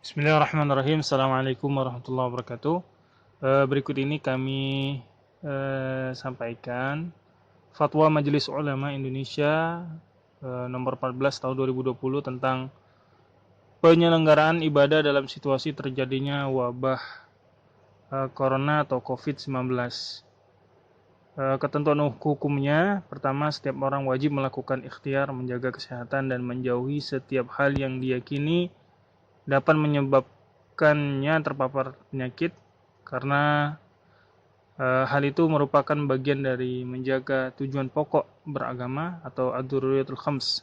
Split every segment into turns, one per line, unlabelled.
Bismillahirrahmanirrahim. Assalamualaikum warahmatullahi wabarakatuh. Berikut ini kami sampaikan Fatwa Majelis Ulama Indonesia nomor 14 tahun 2020 tentang penyelenggaraan ibadah dalam situasi terjadinya wabah corona atau COVID-19. Ketentuan hukumnya, pertama, setiap orang wajib melakukan ikhtiar menjaga kesehatan dan menjauhi setiap hal yang diyakini dapat menyebabkannya terpapar penyakit karena hal itu merupakan bagian dari menjaga tujuan pokok beragama atau ad-daruriyatul khams.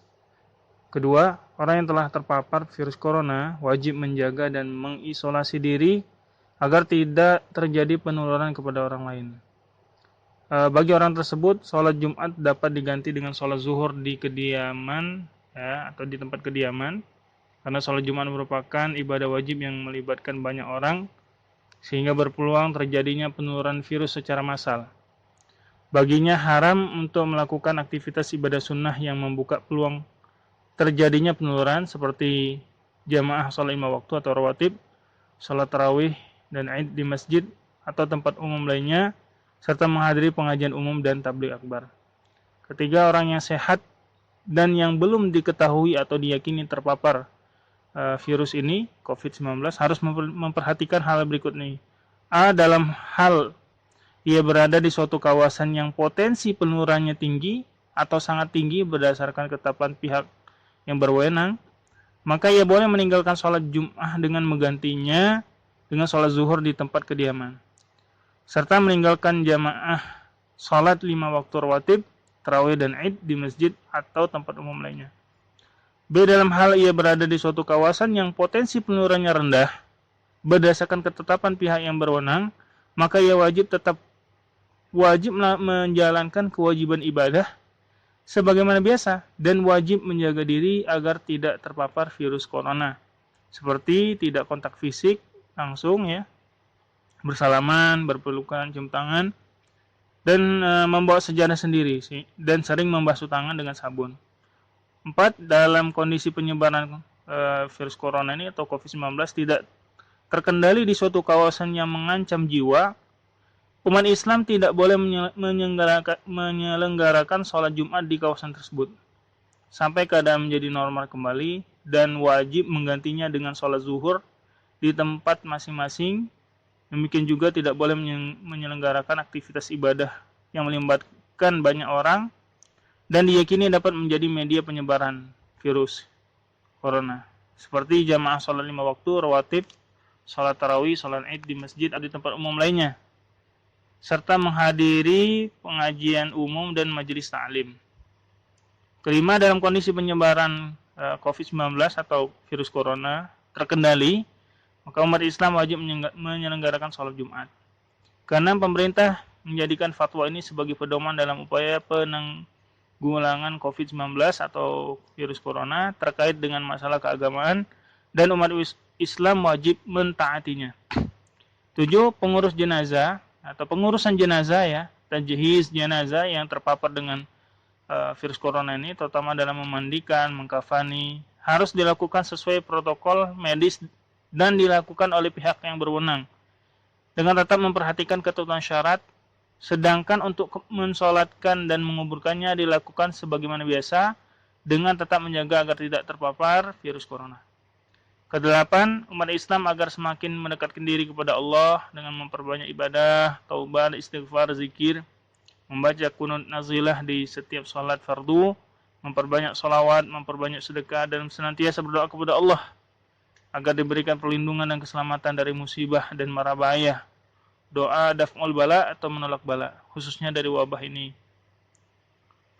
Kedua, orang yang telah terpapar virus corona wajib menjaga dan mengisolasi diri agar tidak terjadi penularan kepada orang lain. Bagi orang tersebut, sholat Jumat dapat diganti dengan sholat zuhur di kediaman ya, atau di tempat kediaman. Karena sholat Jumat merupakan ibadah wajib yang melibatkan banyak orang, sehingga berpeluang terjadinya penularan virus secara massal. Baginya haram untuk melakukan aktivitas ibadah sunnah yang membuka peluang terjadinya penularan seperti jamaah sholat 5 waktu atau rawatib, sholat tarawih dan Id di masjid atau tempat umum lainnya, serta menghadiri pengajian umum dan tabligh akbar. Ketiga, orang yang sehat dan yang belum diketahui atau diyakini terpapar virus ini, COVID-19, harus memperhatikan hal berikut nih. A. Dalam hal ia berada di suatu kawasan yang potensi penularannya tinggi atau sangat tinggi berdasarkan ketetapan pihak yang berwenang, maka ia boleh meninggalkan sholat Jum'ah dengan menggantinya dengan sholat zuhur di tempat kediaman, serta meninggalkan jamaah sholat 5 waktu rawatib, tarawih dan Id di masjid atau tempat umum lainnya. B. Dalam hal ia berada di suatu kawasan yang potensi penularannya rendah, berdasarkan ketetapan pihak yang berwenang, maka ia wajib menjalankan kewajiban ibadah sebagaimana biasa dan wajib menjaga diri agar tidak terpapar virus corona, seperti tidak kontak fisik langsung ya, bersalaman, berpelukan, cium tangan, dan membawa sejadah sendiri dan sering membasuh tangan dengan sabun. 4. Dalam kondisi penyebaran virus corona ini atau COVID-19 tidak terkendali di suatu kawasan yang mengancam jiwa, umat Islam tidak boleh menyelenggarakan sholat Jumat di kawasan tersebut sampai keadaan menjadi normal kembali dan wajib menggantinya dengan sholat zuhur di tempat masing-masing. Demikian juga tidak boleh menyelenggarakan aktivitas ibadah yang melibatkan banyak orang dan diyakini dapat menjadi media penyebaran virus corona, seperti jamaah sholat 5 waktu, rawatib, sholat tarawih, sholat Id di masjid atau di tempat umum lainnya, serta menghadiri pengajian umum dan majelis ta'lim. Kelima, dalam kondisi penyebaran COVID-19 atau virus corona terkendali, maka umat Islam wajib menyelenggarakan sholat Jumat. Karena pemerintah menjadikan fatwa ini sebagai pedoman dalam upaya penanggulangan COVID-19 atau virus corona terkait dengan masalah keagamaan dan umat Islam wajib mentaatinya. 7. Pengurus jenazah atau pengurusan jenazah ya, tajhiz jenazah yang terpapar dengan virus corona ini, terutama dalam memandikan, mengkafani, harus dilakukan sesuai protokol medis dan dilakukan oleh pihak yang berwenang dengan tetap memperhatikan ketentuan syarat. Sedangkan untuk mensolatkan dan menguburkannya dilakukan sebagaimana biasa dengan tetap menjaga agar tidak terpapar virus corona. Kedelapan, umat Islam agar semakin mendekatkan diri kepada Allah dengan memperbanyak ibadah, taubat, istighfar, zikir, membaca kunut nazilah di setiap salat fardu, memperbanyak salawat, memperbanyak sedekah, dan senantiasa berdoa kepada Allah agar diberikan perlindungan dan keselamatan dari musibah dan mara bahaya. Doa daf'ul bala atau menolak bala, khususnya dari wabah ini.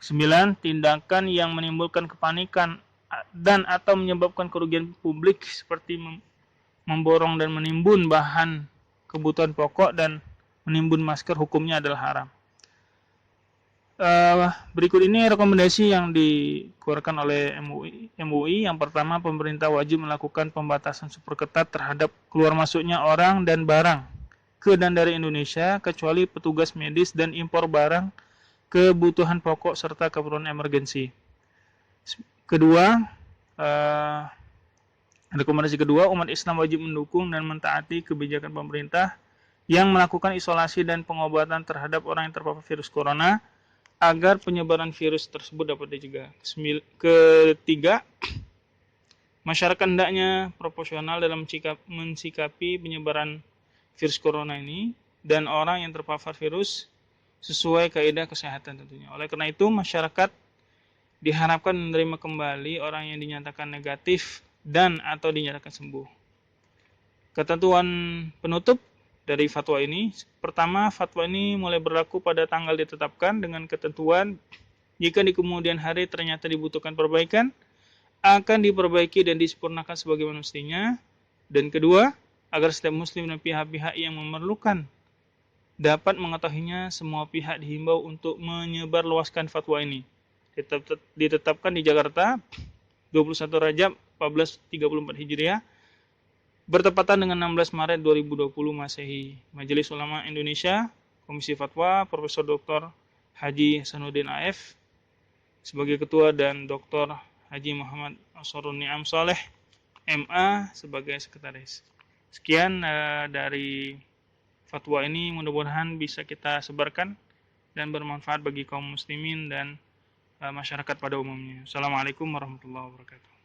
9. Tindakan yang menimbulkan kepanikan dan atau menyebabkan kerugian publik seperti memborong dan menimbun bahan kebutuhan pokok dan menimbun masker, hukumnya adalah haram. Berikut ini rekomendasi yang dikeluarkan oleh MUI. Yang pertama, pemerintah wajib melakukan pembatasan super ketat terhadap keluar masuknya orang dan barang ke dan dari Indonesia kecuali petugas medis dan impor barang kebutuhan pokok serta keperluan emergensi. Kedua, Rekomendasi kedua, umat Islam wajib mendukung dan mentaati kebijakan pemerintah yang melakukan isolasi dan pengobatan terhadap orang yang terpapar virus corona agar penyebaran virus tersebut dapat dicegah. Ketiga, masyarakat hendaknya proporsional dalam mensikapi penyebaran virus corona ini dan orang yang terpapar virus sesuai kaidah kesehatan tentunya. Oleh karena itu, masyarakat diharapkan menerima kembali orang yang dinyatakan negatif dan atau dinyatakan sembuh. Ketentuan penutup dari fatwa ini, pertama, fatwa ini mulai berlaku pada tanggal ditetapkan dengan ketentuan jika di kemudian hari ternyata dibutuhkan perbaikan, akan diperbaiki dan disempurnakan sebagaimana mestinya. Dan kedua, agar setiap muslim dan pihak-pihak yang memerlukan dapat mengetahuinya, semua pihak dihimbau untuk menyebarluaskan fatwa ini. Ditetapkan di Jakarta 21 Rajab 1434 Hijriah bertepatan dengan 16 Maret 2020 Masehi. Majelis Ulama Indonesia, Komisi Fatwa, Profesor Dr. Haji Hasanuddin AF sebagai ketua dan Dr. Haji Muhammad Asrorun Ni'am Saleh MA sebagai sekretaris. Sekian dari fatwa ini, mudah-mudahan bisa kita sebarkan dan bermanfaat bagi kaum muslimin dan masyarakat pada umumnya. Assalamualaikum warahmatullahi wabarakatuh.